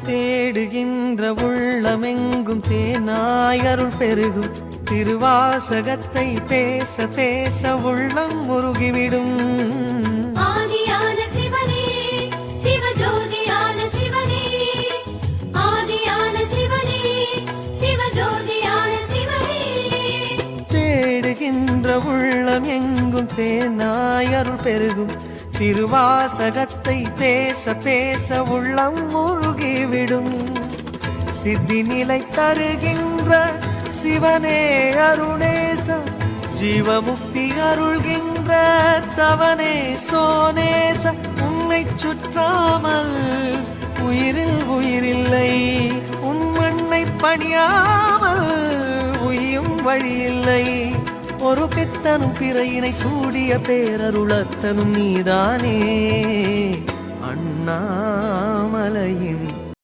தேடுகின்ற உள்ளமெங்கும் தேனாய் அருள் பெருகும் திருவாசகத்தை பேச பேச உள்ளம் முருகிவிடும். ஆதியான சிவனே சிவஜோதியான சிவனே, ஆதியான சிவனே சிவஜோதியான சிவனே. தேடுகின்ற உள்ளம் எங்கும் தேனாய் அருள் பெருகும் திருவாசகத்தை பேச பேச உள்ளம் முருகிவிடும். சித்தி நிலை தருகின்ற சிவனே அருணேசம், ஜீவமுக்தி அருள்கின்ற தவனே சோனேச. உன்னை சுற்றாமல் உயிரில் உயிரில்லை, உன் மண்ணை பணியாமல் உயும் வழியில்லை. ஒரு பித்தனும் பிறையினை சூடிய பேரருளத்தனும் நீதானே. அண்ணாமலையின்